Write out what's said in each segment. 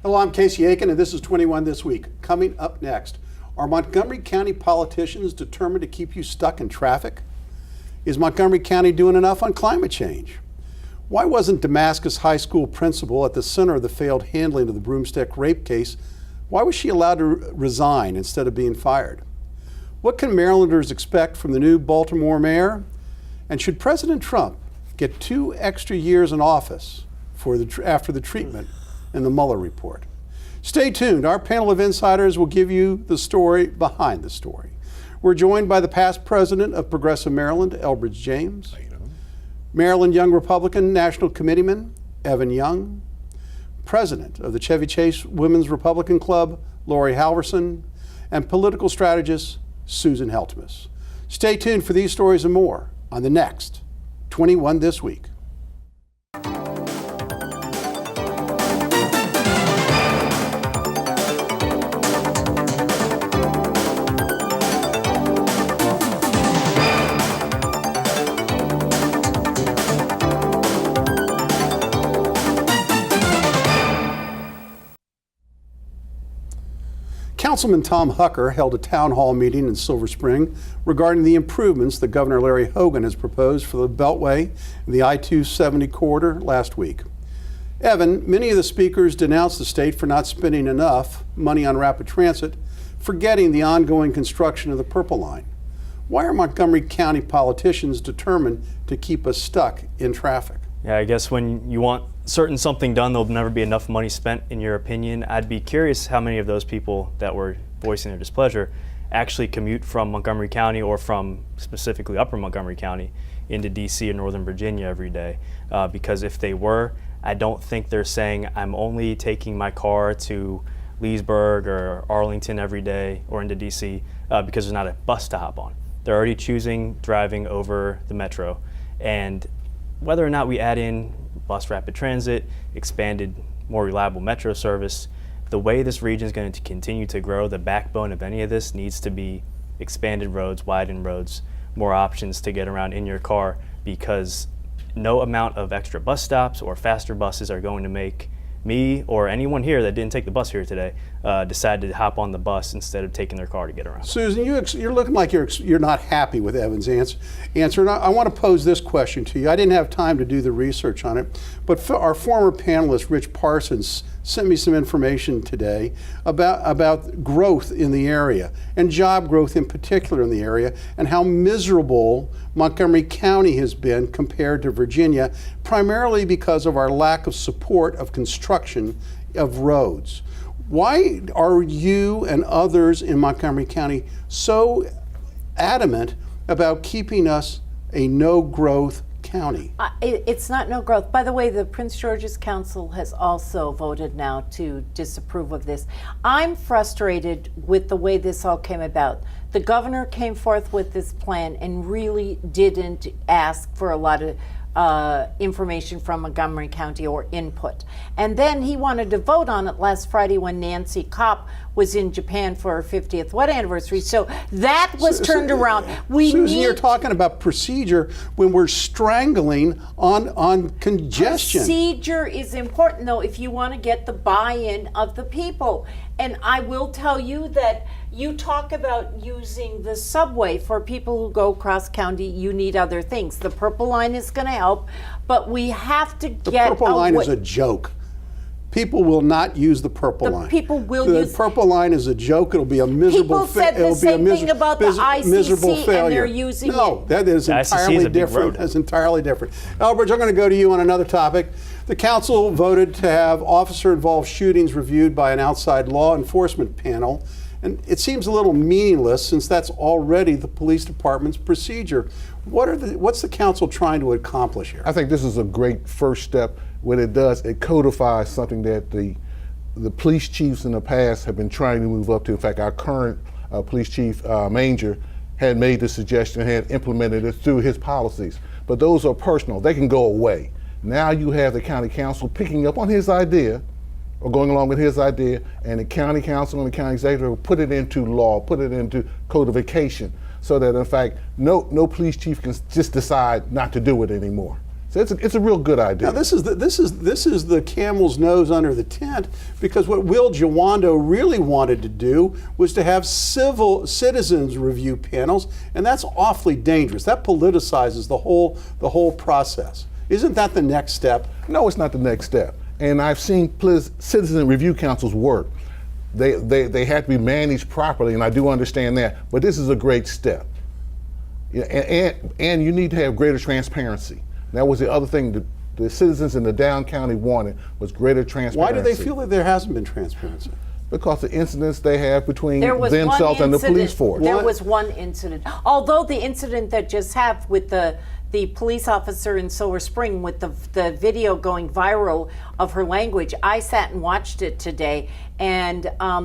Hello, I'm Casey Aiken, and this is 21 This Week. Coming up next, are Montgomery County politicians determined to keep you stuck in traffic? Is Montgomery County doing enough on climate change? Why wasn't Damascus High School principal at the center of the failed handling of the broomstick rape case? Why was she allowed to resign instead of being fired? What can Marylanders expect from the new Baltimore mayor? And should President Trump get 2 extra years in office after the treatment in the Mueller report? Stay tuned. Our panel of insiders will give you the story behind the story. We're joined by the past president of Progressive Maryland, Elbridge James, Maryland Young Republican National Committeeman, Evan Young, president of the Chevy Chase Women's Republican Club, Laurie Halverson, and political strategist, Susan Heltemes. Stay tuned for these stories and more on the next 21 This Week. Councilman Tom Hucker held a town hall meeting in Silver Spring regarding the improvements that Governor Larry Hogan has proposed for the Beltway and the I-270 corridor last week. Evan, many of the speakers denounced the state for not spending enough money on rapid transit, forgetting the ongoing construction of the Purple Line. Why are Montgomery County politicians determined to keep us stuck in traffic? Yeah, I guess when you want something done, there'll never be enough money spent, in your opinion. I'd be curious how many of those people that were voicing their displeasure actually commute from Montgomery County or from specifically Upper Montgomery County into DC or Northern Virginia every day. Because if they were, I don't think they're saying, I'm only taking my car to Leesburg or Arlington every day or into DC because there's not a bus to hop on. They're already choosing driving over the metro. And whether or not we add in bus rapid transit, expanded, more reliable metro service, the way this region is going to continue to grow, the backbone of any of this needs to be expanded roads, widened roads, more options to get around in your car, because no amount of extra bus stops or faster buses are going to make me or anyone here that didn't take the bus here today decide to hop on the bus instead of taking their car to get around. Susan, you're looking like you're not happy with Evan's answer. And I want to pose this question to you. I didn't have time to do the research on it, but our former panelist, Rich Parsons, sent me some information today about growth in the area and job growth in particular in the area, and how miserable Montgomery County has been compared to Virginia, primarily because of our lack of support of construction of roads. Why are you and others in Montgomery County so adamant about keeping us a no-growth county? It's not no growth. By the way, the Prince George's Council has also voted now to disapprove of this. I'm frustrated with the way this all came about. The governor came forth with this plan and really didn't ask for a lot of information from Montgomery County or input. And then he wanted to vote on it last Friday when Nancy Kopp was in Japan for her 50th wedding anniversary. So that was turned around. Susan, you're talking about procedure when we're strangling on congestion. Procedure is important, though, if you want to get the buy-in of the people. And I will tell you that you talk about using the subway for people who go cross-county. You need other things. The Purple Line is going to help, but we have to get... The Purple Line is a joke. People will not use the Purple Line. People will use... The Purple Line is a joke. It'll be a miserable... People said the same thing about the ICC, and they're using it. No, that is entirely different. That's entirely different. Elbridge, I'm going to go to you on another topic. The council voted to have officer-involved shootings reviewed by an outside law enforcement panel. And it seems a little meaningless since that's already the police department's procedure. What's the council trying to accomplish here? I think this is a great first step. What it does, it codifies something that the police chiefs in the past have been trying to move up to. In fact, our current police chief, Manger, had made the suggestion, had implemented it through his policies. But those are personal. They can go away. Now you have the county council picking up on his idea, or going along with his idea, and the county council and the county executive will put it into law, put it into codification, so that in fact no police chief can just decide not to do it anymore. So it's a real good idea. Now this is the camel's nose under the tent, because what Will Jawando really wanted to do was to have citizens review panels, and that's awfully dangerous. That politicizes the whole process. Isn't that the next step? No, it's not the next step. And I've seen citizen review councils work. They have to be managed properly, and I do understand that. But this is a great step. Yeah, and you need to have greater transparency. That was the other thing the citizens in the down county wanted, was greater transparency. Why do they feel that there hasn't been transparency? Because the incidents they have between one themselves and the incident. police force. There was one incident. Although the incident that just happened with the police officer in Silver Spring with the video going viral of her language, I sat and watched it today, and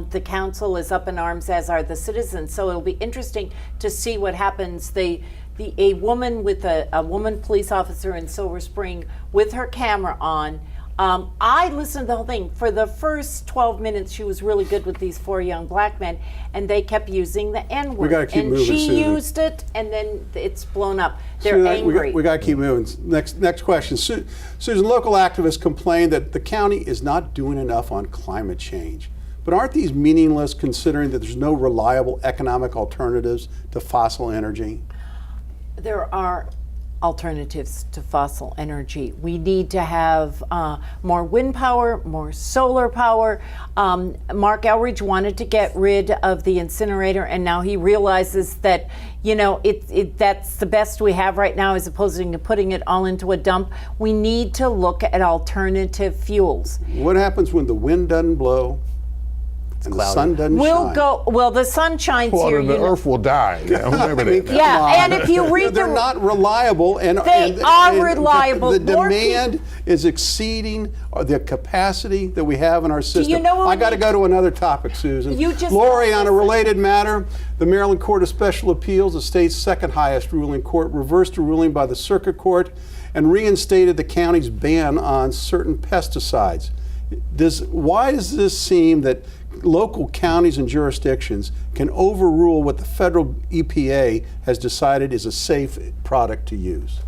the council is up in arms, as are the citizens. So it'll be interesting to see what happens. A woman with a woman police officer in Silver Spring with her camera on. I listened to the whole thing. For the first 12 minutes, she was really good with these 4 young black men, and they kept using the N-word. We gotta keep and moving, she Susan. used it, and then it's blown up. They're Susan, angry. We got to keep moving. Next question. Susan, local activists complain that the county is not doing enough on climate change. But aren't these meaningless, considering that there's no reliable economic alternatives to fossil energy? There are alternatives to fossil energy. We need to have more wind power, more solar power. Mark Elbridge wanted to get rid of the incinerator, and now he realizes that, that's the best we have right now, as opposed to putting it all into a dump. We need to look at alternative fuels. What happens when the wind doesn't blow and the sun doesn't shine? Well, the sun shines Well, here. then the earth will die. Yeah, remember that. Yeah, and if you read they're not reliable, and They are reliable. The More demand is exceeding the capacity that we have in our system. you know what I got to go to another topic, Susan. You just Laurie, don't on a listen. related matter, the Maryland Court of Special Appeals, the state's second highest ruling court, reversed a ruling by the Circuit Court and reinstated the county's ban on certain pesticides. Why does this seem that local counties and jurisdictions can overrule what the federal EPA has decided is a safe product to use?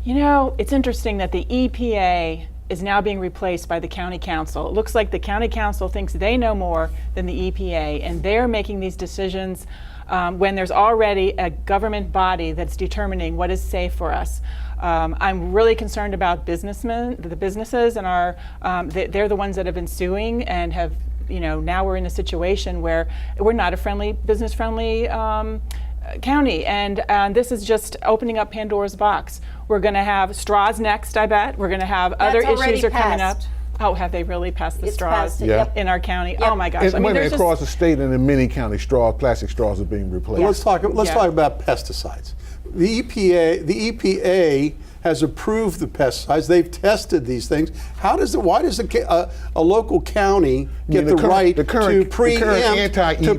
It's interesting that the EPA is now being replaced by the county council. It looks like the county council thinks they know more than the EPA, and they're making these decisions when there's already a government body that's determining what is safe for us. I'm really concerned about the businesses, and they're the ones that have been suing and have, now we're in a situation where we're not a business-friendly county, and this is just opening up Pandora's box. We're going to have straws next, I bet. We're going to have other issues are coming up. Oh, have they really passed the straws in our county? Yep. Oh my gosh! And across the state and in many counties, plastic straws are being replaced. Let's talk about pesticides. The EPA has approved the pesticides. They've tested these things. Why does a local county get the right to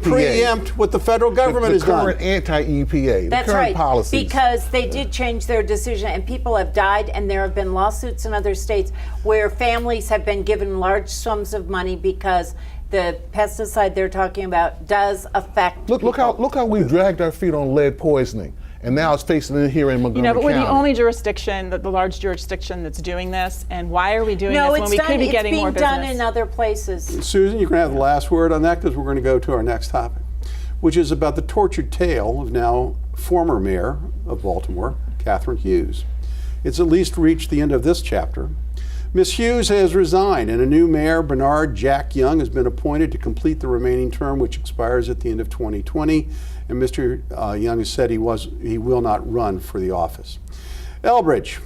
preempt what the federal government has done? The current anti-EPA, That's the current right, policies. because they did change their decision, and people have died, and there have been lawsuits in other states where families have been given large sums of money because the pesticide they're talking about does affect Look how we've dragged our feet on lead poisoning. And now it's facing it here in Montgomery but we're County. the only jurisdiction, the large jurisdiction that's doing this. And why are we doing this when we could be getting more business? It's being done in other places. Susan, you're going to have the last word on that, because we're going to go to our next topic, which is about the tortured tale of now former mayor of Baltimore, Catherine Hughes. It's at least reached the end of this chapter. Ms. Hughes has resigned, and a new mayor, Bernard Jack Young, has been appointed to complete the remaining term, which expires at the end of 2020. And Mr. Young has said he will not run for the office. Elbridge.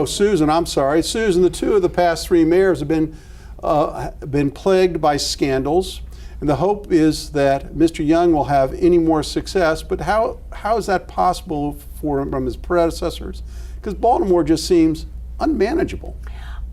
Susan, I'm sorry. Susan, the two of the past 3 mayors have been plagued by scandals, and the hope is that Mr. Young will have any more success. But how is that possible from his predecessors? Because Baltimore just seems unmanageable.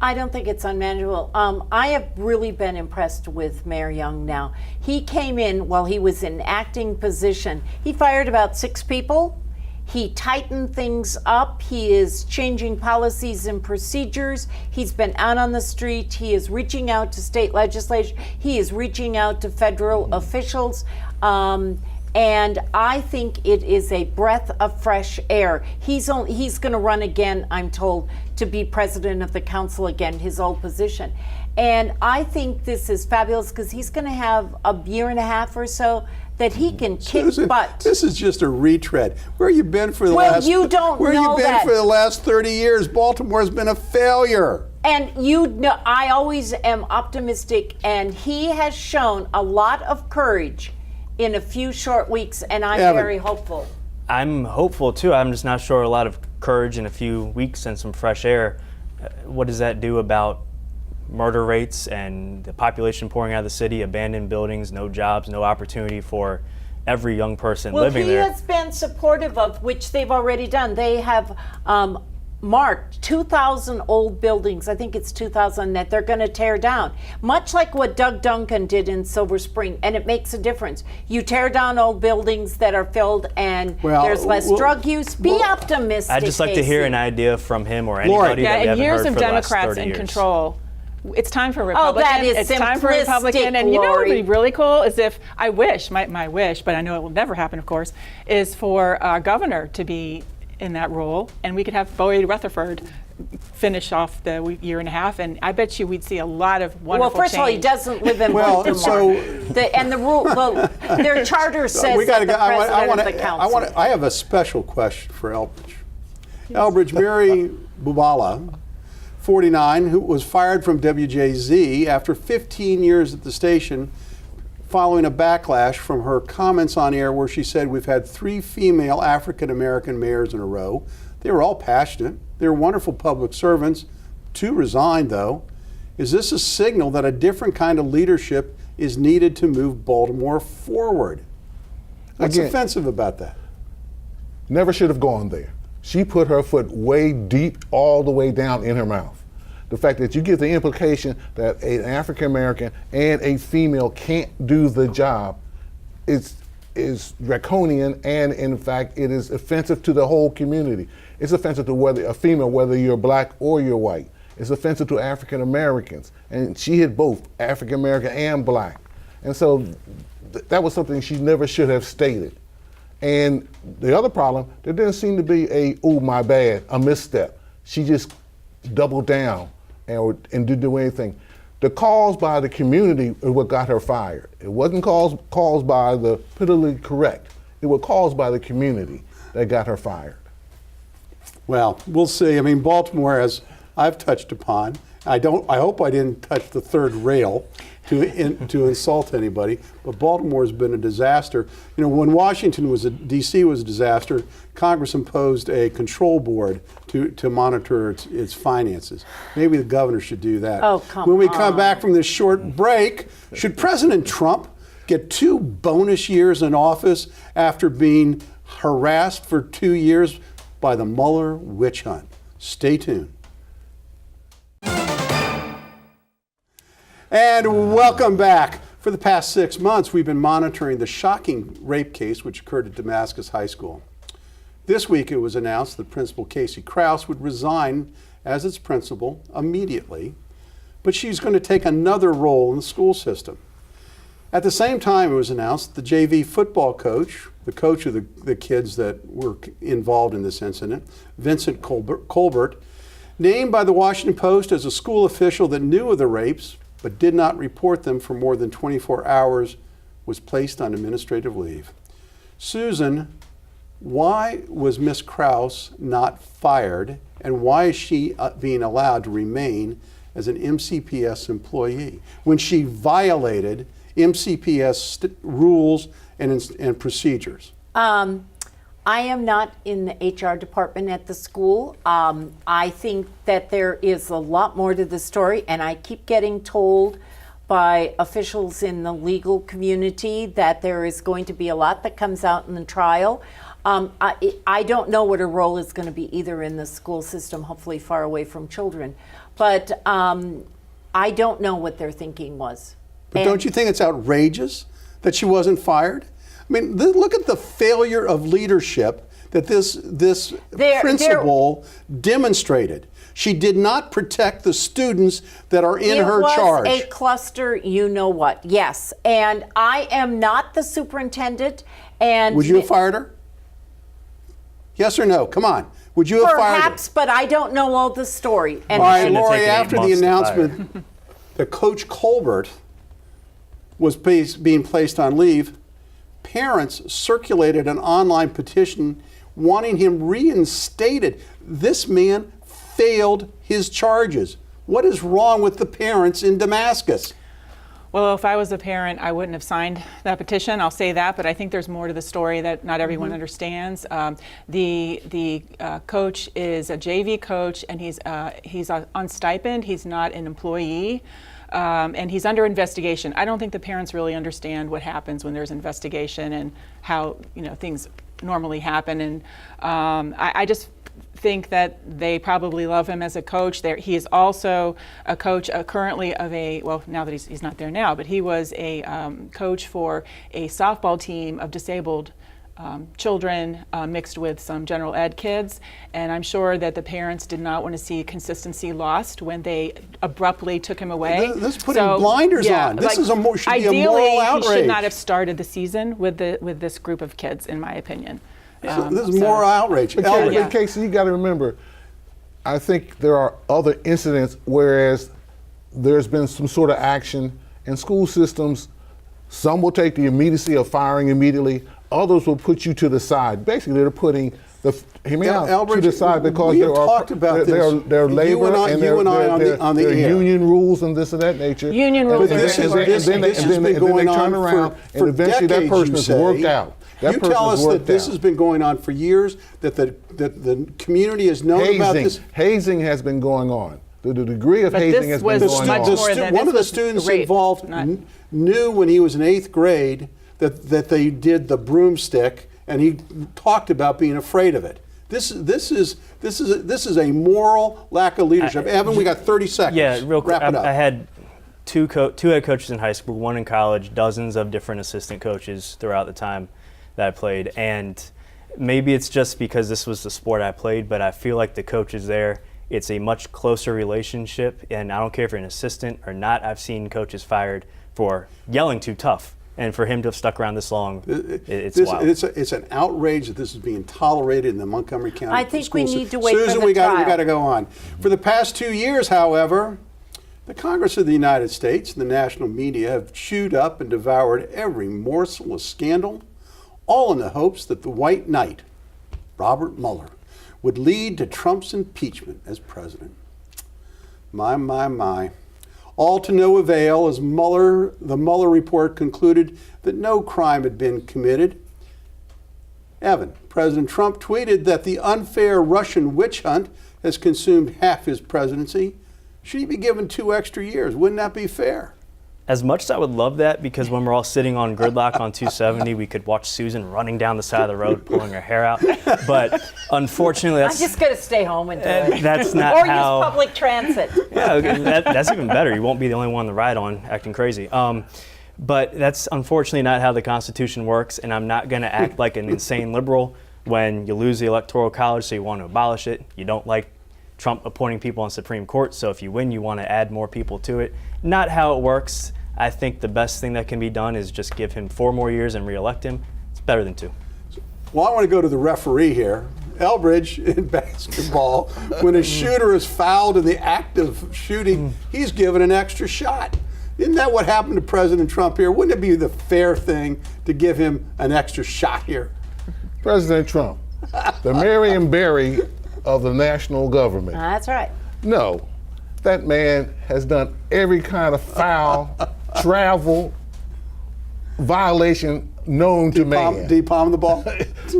I don't think it's unmanageable. I have really been impressed with Mayor Young now. He came in while he was in acting position. He fired about 6 people. He tightened things up. He is changing policies and procedures. He's been out on the street. He is reaching out to state legislators. He is reaching out to federal officials. And I think it is a breath of fresh air. He's going to run again, I'm told, to be president of the council again, his old position. And I think this is fabulous because he's going to have a year and a half or so that he can kick Susan, butt. this is just a retread. Where you been for the Well, last? you don't Where know you been that. for the last 30 years? Baltimore's been a failure. And you know, I always am optimistic, and he has shown a lot of courage in a few short weeks, and I'm Evan. very hopeful. I'm hopeful too. I'm just not sure a lot of courage in a few weeks and some fresh air. What does that do about murder rates and the population pouring out of the city, abandoned buildings, no jobs, no opportunity for every young person living there? Well, he has been supportive of, which they've already done. They have marked 2,000 old buildings, I think it's 2,000, that they're going to tear down, much like what Doug Duncan did in Silver Spring, and it makes a difference. You tear down old buildings that are filled and there's less drug use. Be optimistic. I'd just like to hear an idea from him or Laurie. anybody Yeah, that we in haven't years heard of for the last Democrats 30 in years. control, it's time for Republican. that is it's time for Republican. simplistic, And you know what would be Laurie. really cool is if, I wish, my wish, but I know it will never happen, of course, is for our governor to be in that role, and we could have Boyd Rutherford finish off the year and a half, and I bet you we'd see a lot of wonderful Well, first of all, he change. doesn't live in Well, Baltimore. so- Their charter says We gotta that go. the president of the council. I have a special question for Elbridge. Elbridge, Mary Bubala, 49, who was fired from WJZ after 15 years at the station following a backlash from her comments on air where she said, "We've had 3 female African-American mayors in a row. They were all passionate. They were wonderful public servants. 2 resigned, though. Is this a signal that a different kind of leadership is needed to move Baltimore forward?" What's Again, offensive about that? Never should have gone there. She put her foot way deep, all the way down in her mouth. The fact that you get the implication that an African American and a female can't do the job is draconian, and in fact, it is offensive to the whole community. It's offensive to whether a female, whether you're black or you're white. It's offensive to African Americans, and she hit both African American and black. And so that was something she never should have stated. And the other problem, there didn't seem to be oh my bad, a misstep. She just doubled down and didn't do anything. The calls by the community is what got her fired. It wasn't calls by the politically correct. It was calls by the community that got her fired. Well, we'll see. I mean, Baltimore, as I've touched upon, I hope I didn't touch the third rail to insult anybody, but Baltimore has been a disaster. You know, when Washington D.C. was a disaster, Congress imposed a control board to monitor its finances. Maybe the governor should do that. Oh, come When we on. come back from this short break, should President Trump get 2 bonus years in office after being harassed for 2 years by the Mueller witch hunt? Stay tuned. And welcome back. For the past 6 months, we've been monitoring the shocking rape case which occurred at Damascus High School. This week, it was announced that Principal Casey Krause would resign as its principal immediately, but she's going to take another role in the school system. At the same time, it was announced the JV football coach, the coach of the kids that were involved in this incident, Vincent Colbert, named by the Washington Post as a school official that knew of the rapes but did not report them for more than 24 hours, was placed on administrative leave. Susan, why was Miss Krause not fired, and why is she being allowed to remain as an MCPS employee when she violated MCPS rules and procedures? I am not in the HR department at the school. I think that there is a lot more to the story, and I keep getting told by officials in the legal community that there is going to be a lot that comes out in the trial. I don't know what her role is going to be either in the school system, hopefully far away from children. But I don't know what their thinking was. But don't you think it's outrageous that she wasn't fired? I mean, look at the failure of leadership that this principal demonstrated. She did not protect the students that are in her charge. It was a cluster, you know what, yes. And I am not the superintendent, And Would you have fired her? Yes or no? Come on. Would you have fired her? perhaps, but I don't know all the story. And All right, shouldn't have Laurie, taken 8 after the months to fire. announcement that Coach Colbert was being placed on leave, parents circulated an online petition wanting him reinstated. This man failed his charges. What is wrong with the parents in Damascus? Well, if I was a parent, I wouldn't have signed that petition. I'll say that, but I think there's more to the story that not everyone understands. The coach is a JV coach, and he's on stipend. He's not an employee, and he's under investigation. I don't think the parents really understand what happens when there's investigation and how things normally happen. And I just think that they probably love him as a coach. He is also a coach currently of now that he's not there now, but he was a coach for a softball team of disabled children mixed with some general ed kids. And I'm sure that the parents did not want to see consistency lost when they abruptly took him away. This is putting blinders on. This should be a moral outrage. Ideally, he should not have started the season with this group of kids, in my opinion. This is moral outrage. But Casey, you got to remember, I think there are other incidents whereas there's been some sort of action in school systems. Some will take the immediacy of firing immediately. Others will put you to the side. Basically, they're putting to the side because we have talked about this. They're labor and you and I on the air. Union rules and this and that nature. Union rules. This has been going on for eventually that decades, person you is say. worked out. You tell us that this has been going on for years, that the community has known about this. Hazing has been going on. The degree of hazing has been going on. One of the students involved knew when he was in 8th grade that they did the broomstick, and he talked about being afraid of it. This is a moral lack of leadership. Evan, we got 30 seconds. Yeah, real quick. Wrap it up. I had two head coaches in high school, one in college, dozens of different assistant coaches throughout the time that I played. And maybe it's just because this was the sport I played, but I feel like the coaches there, it's a much closer relationship. And I don't care if you're an assistant or not. I've seen coaches fired for yelling too tough. And for him to have stuck around this long, it's wild. It's an outrage that this is being tolerated in the Montgomery County I think we schools. need to wait for Susan, the we trial. got to go on. For the past 2 years, however, the Congress of the United States and the national media have chewed up and devoured every morsel of scandal, all in the hopes that the White Knight, Robert Mueller, would lead to Trump's impeachment as president. My. All to no avail, as the Mueller report concluded that no crime had been committed. Evan, President Trump tweeted that the unfair Russian witch hunt has consumed half his presidency. Should he be given 2 extra years? Wouldn't that be fair? As much as I would love that, because when we're all sitting on gridlock on 270, we could watch Susan running down the side of the road, pulling her hair out. But unfortunately, I'm just going to stay home and do it. That's not or how. use public transit. Yeah, that's even better. You won't be the only one to ride on acting crazy. But that's unfortunately not how the Constitution works, and I'm not going to act like an insane liberal when you lose the Electoral College, so you want to abolish it. You don't like Trump appointing people on Supreme Court, so if you win, you want to add more people to it. Not how it works. I think the best thing that can be done is just give him 4 more years and re-elect him. It's better than 2. Well, I want to go to the referee here. Elbridge in basketball, when a shooter is fouled in the act of shooting, he's given an extra shot. Isn't that what happened to President Trump here? Wouldn't it be the fair thing to give him an extra shot here? President Trump, the Marion Barry of the national government. That's right. No, that man has done every kind of foul, travel, violation known to man. Did he palm the ball?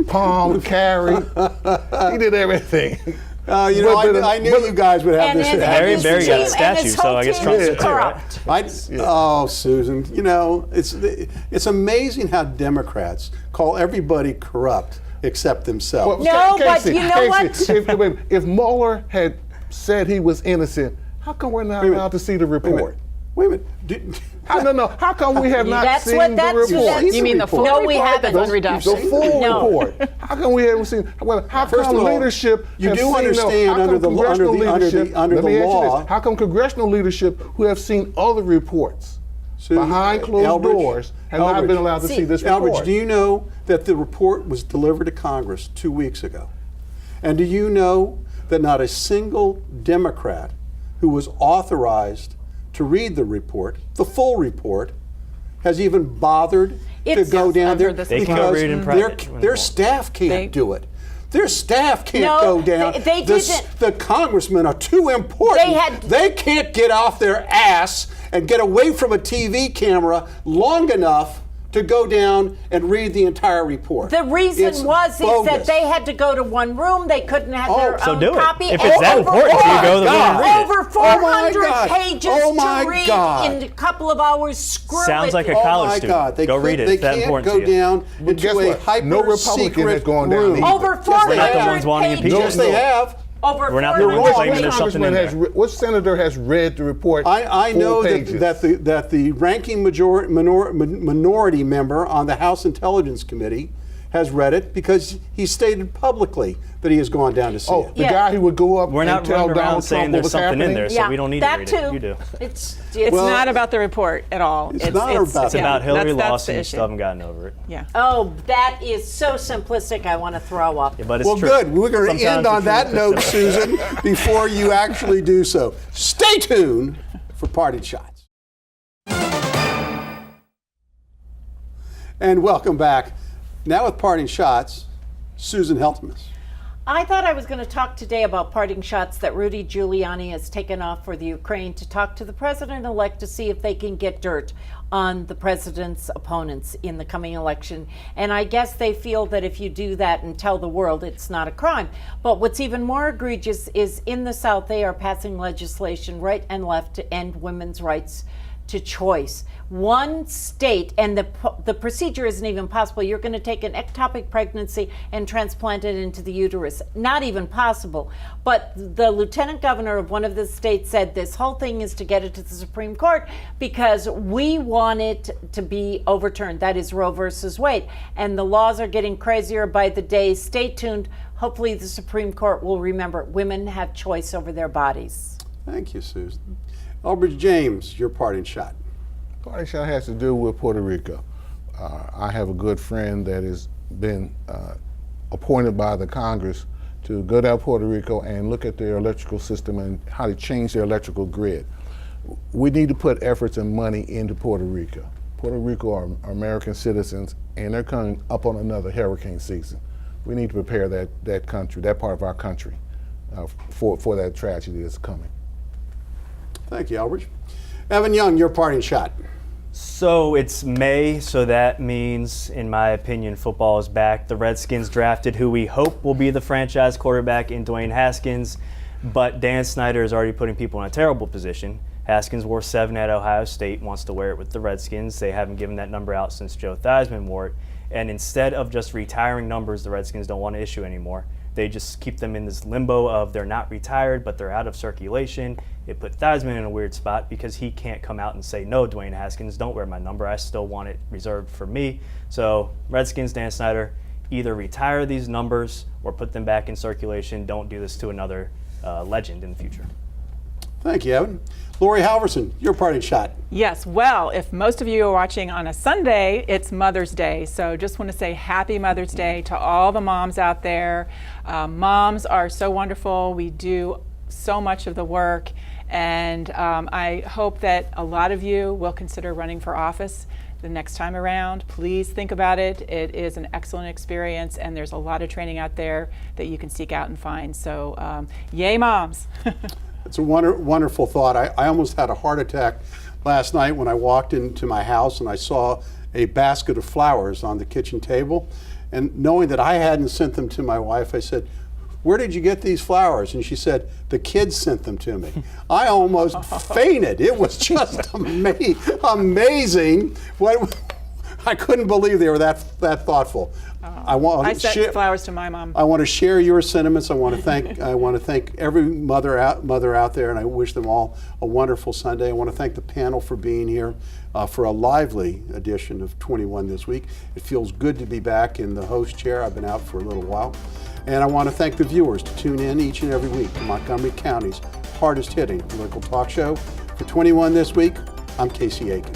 Palm, carry. He did everything. I knew you guys would have this. Marion Barry got a statue, so I guess Trump's too, right? Oh, Susan, it's amazing how Democrats call everybody corrupt except themselves. No, but you know what? If Mueller had said he was innocent, how come we're not allowed to see the report? Wait a minute. No. How come we have not seen the report? You mean the full report? No, we haven't. The full report. How come we haven't seen? Well, how First come of all, leadership? you have do seen understand how come under the congressional leadership- under let me the ask you law. this, how come congressional leadership who have seen other reports behind closed Elbridge, doors have not been allowed to see this report. Elbridge, do you know that the report was delivered to Congress 2 weeks ago? And do you know that not a single Democrat who was authorized to read the report, the full report, has even bothered to go down there They can't read in private. their staff can't do it. Their staff can't go down. They didn't. The congressmen are too important. They can't get off their ass and get away from a TV camera long enough to go down and read the entire report. The reason It's is bogus. that they had to go to one room. They couldn't have their So own do it. copy. If it's that important, so you go to the room and read it. Over 400 God. pages Oh my to read God. in a couple of hours. Screw Sounds it. like a Oh college my student. God! They Go read it. They It's that can't important go to you. down But guess into a what? hyper No Republican secret has gone down room. either. Over Yes, they 400 We're not the have. ones wanting pages. impeachment. Yes, they have. Over We're not the 400 ones What claiming there's something in congressman there. what senator has read the report? I know 4 pages? that the ranking minority member on the House Intelligence Committee has read it because he stated publicly that he has gone down to see Oh, it. the Yeah. guy who would go up We're and not tell running around Donald saying Trump what there's was something happening? in there, so Yeah, we don't need that to read too. it. You do. It's It's not about the report at all. It's not about It's Yeah, about Hillary that's lost the and you issue. still haven't gotten over it. Yeah. Oh, that is so simplistic. I want to throw up. Yeah, but it's Well, true. good. We're going to Sometimes end the on that truth note, is simple. Susan, before you actually do so. Stay tuned for Parting Shots. And welcome back. Now with Parting Shots, Susan Heltemes. I thought I was going to talk today about parting shots that Rudy Giuliani has taken off for the Ukraine to talk to the president-elect to see if they can get dirt on the president's opponents in the coming election. And I guess they feel that if you do that and tell the world, it's not a crime. But what's even more egregious is in the South, they are passing legislation right and left to end women's rights to choice. One state, and the procedure isn't even possible. You're going to take an ectopic pregnancy and transplant it into the uterus. Not even possible. But the lieutenant governor of one of the states said this whole thing is to get it to the Supreme Court because we want it to be overturned. That is Roe versus Wade. And the laws are getting crazier by the day. Stay tuned. Hopefully the Supreme Court will remember women have choice over their bodies. Thank you, Susan. Elbridge James, your parting shot. Parting shot has to do with Puerto Rico. I have a good friend that has been appointed by the Congress to go down Puerto Rico and look at their electrical system and how to change their electrical grid. We need to put efforts and money into Puerto Rico. Puerto Rico are American citizens, and they're coming up on another hurricane season. We need to prepare that country, that part of our country, for that tragedy that's coming. Thank you, Elbridge. Evan Young, your parting shot. So it's May, so that means, in my opinion, football is back. The Redskins drafted who we hope will be the franchise quarterback in Dwayne Haskins, but Dan Snyder is already putting people in a terrible position. Haskins wore 7 at Ohio State, wants to wear it with the Redskins. They haven't given that number out since Joe Theismann wore it. And instead of just retiring numbers the Redskins don't want to issue anymore, they just keep them in this limbo of they're not retired, but they're out of circulation. It put Theismann in a weird spot because he can't come out and say, no, Dwayne Haskins, don't wear my number. I still want it reserved for me. So Redskins, Dan Snyder, either retire these numbers or put them back in circulation. Don't do this to another legend in the future. Thank you, Evan. Laurie Halverson, your parting shot. Yes, well, if most of you are watching on a Sunday, it's Mother's Day. So just want to say happy Mother's Day to all the moms out there. Moms are so wonderful. We do so much of the work. And I hope that a lot of you will consider running for office the next time around. Please think about it. It is an excellent experience, and there's a lot of training out there that you can seek out and find. So yay, moms. It's a wonderful thought. I almost had a heart attack last night when I walked into my house and I saw a basket of flowers on the kitchen table. And knowing that I hadn't sent them to my wife, I said, "Where did you get these flowers?" And she said, "The kids sent them to me." I almost fainted. It was just amazing. I couldn't believe they were that thoughtful. I sent flowers to my mom. I want to share your sentiments. I want to thank every mother out there, and I wish them all a wonderful Sunday. I want to thank the panel for being here for a lively edition of 21 this week. It feels good to be back in the host chair. I've been out for a little while. And I want to thank the viewers to tune in each and every week to Montgomery County's hardest hitting political talk show. For 21 this week, I'm Casey Aiken.